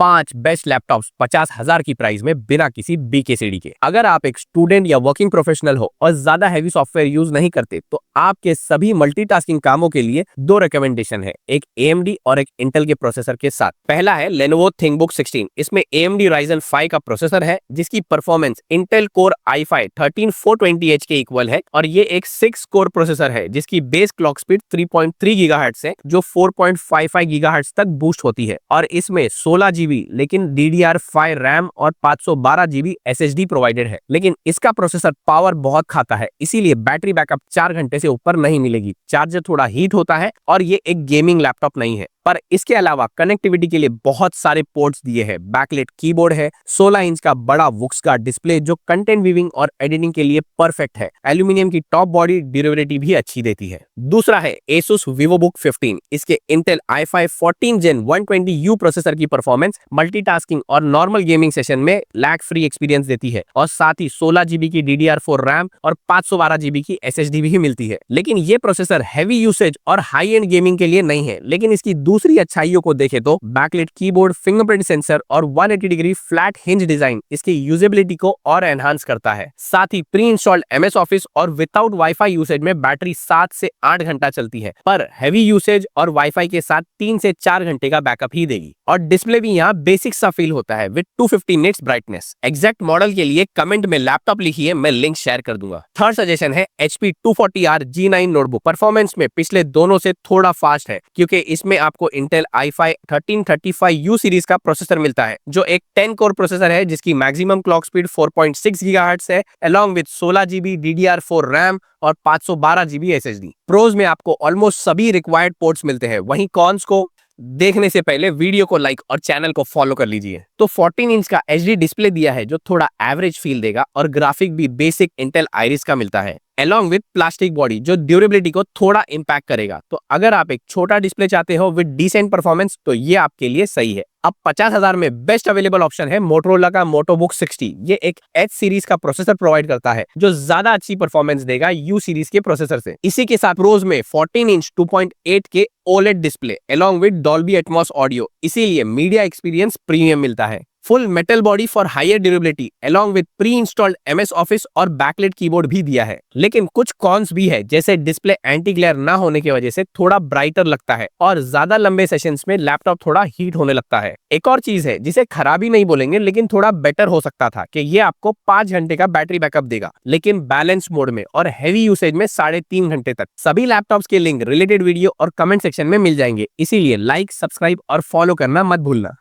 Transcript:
5 best laptops 50,000 की price में बिना किसी BKCD के। अगर आप एक स्टूडेंट या वर्किंग प्रोफेशनल हो और ज्यादा हैवी सॉफ्टवेयर यूज नहीं करते तो आपके सभी मल्टीटास्किंग कामों के लिए 2 रिकमेंडेशन है, एक AMD और एक इंटेल के प्रोसेसर के साथ। पहला है Lenovo ThinkBook 16। इसमें AMD Ryzen 5 का प्रोसेसर है जिसकी performance Intel core i5 13420H के इक्वल है और ये एक 6 कोर प्रोसेसर है जिसकी बेस क्लॉक स्पीड 3.3 गीगाहर्ट्ज है जो 4.55 गीगाहर्ट्ज तक बूस्ट होती है और इसमें 16 GB लेकिन DDR5 रैम और 512 GB SSD प्रोवाइडेड है। लेकिन इसका प्रोसेसर पावर बहुत खाता है, इसीलिए बैटरी बैकअप 4 घंटे से ऊपर नहीं मिलेगी। चार्जर थोड़ा हीट होता है और ये एक गेमिंग लैपटॉप नहीं है। पर इसके अलावा कनेक्टिविटी के लिए बहुत सारे पोर्ट्स दिए हैं। बैकलाइट कीबोर्ड है, 16 इंच का बड़ा वुक्स का डिस्प्ले जो कंटेंट वीविंग और एडिटिंग के लिए परफेक्ट है। एल्यूमिनियम की टॉप बॉडी ड्यूरेबिलिटी भी अच्छी देती है। दूसरा है Asus VivoBook 15। इसके Intel i5 14 Gen 120U processor की परफॉर्मेंस मल्टीटास्किंग और नॉर्मल गेमिंग सेशन में लैग फ्री एक्सपीरियंस देती है और साथ ही 16 GB की DDR4 रैम और 512 GB की SSD भी मिलती है। लेकिन ये प्रोसेसर हैवी यूसेज और हाई एंड गेमिंग के लिए नहीं है। लेकिन इसकी दूसरी अच्छाइयों को देखें तो बैकलाइट कीबोर्ड, फिंगरप्रिंट सेंसर और 180 डिग्री फ्लैट हिंज डिजाइन इसकी यूजेबिलिटी को और एनहांस करता है। साथ ही प्री इंस्टॉल्ड MS ऑफिस और विदाउट वाईफाई यूसेज में बैटरी 7 से 8 घंटा चलती है, पर हैवी यूसेज और वाईफाई के साथ 3 से 4 घंटे का बैकअप ही देगी। और डिस्प्ले भी यहाँ बेसिक सा फील होता है with 250 nits brightness. Exact model के लिए कमेंट में लैपटॉप लिखिए, मैं लिंक शेयर कर दूंगा। थर्ड सजेशन है HP 240R G9 notebook. Performance में पिछले दोनों से थोड़ा फास्ट है क्योंकि इसमें आपको Intel i5 1335U सीरीज का प्रोसेसर मिलता है जो एक 10 कोर प्रोसेसर है जिसकी मैक्सिमम क्लॉक स्पीड 4.6 गीगाहर्ट्ज है along with 16 GB DDR4 RAM और 512 GB SSD। प्रोज में आपको ऑलमोस्ट सभी रिक्वायर्ड पोर्ट्स मिलते हैं। वहीं कॉन्स को देखने से पहले वीडियो को लाइक और चैनल को फॉलो कर लीजिए। तो 14 इंच का HD डिस्प्ले दिया है जो थोड़ा एवरेज फील देगा और ग्राफिक भी बेसिक इंटेल आइरिस का मिलता है along with प्लास्टिक बॉडी जो ड्यूरेबिलिटी को थोड़ा इंपैक्ट करेगा। तो अगर आप एक छोटा डिस्प्ले चाहते हो विद डिसेंट परफॉर्मेंस तो ये आपके लिए सही है। अब 50,000 में बेस्ट अवेलेबल ऑप्शन है मोटोरोला का MotoBook 60। ये एक H सीरीज का प्रोसेसर प्रोवाइड करता है जो ज्यादा अच्छी परफॉर्मेंस देगा U सीरीज के प्रोसेसर से। इसी के साथ प्रोज में 14 इंच 2.8 के OLED display along with Dolby Atmos audio, इसीलिए मीडिया एक्सपीरियंस प्रीमियम मिलता है। Full metal body for higher durability along with pre installed MS office और बैकलाइट कीबोर्ड भी दिया है। लेकिन कुछ कॉन्स भी है, जैसे डिस्प्ले एंटी ग्लेयर ना होने की वजह से थोड़ा ब्राइटर लगता है और ज्यादा लंबे सेशंस में लैपटॉप थोड़ा हीट होने लगता है। एक और चीज है जिसे खराबी नहीं बोलेंगे लेकिन थोड़ा बेटर हो सकता था कि ये आपको 5 घंटे का बैटरी बैकअप देगा, लेकिन बैलेंस मोड में और हैवी यूसेज में 3.5 घंटे तक। सभी लैपटॉप्स के लिंक रिलेटेड वीडियो और कमेंट सेक्शन में मिल जाएंगे, इसीलिए लाइक, सब्सक्राइब और फॉलो करना मत भूलना।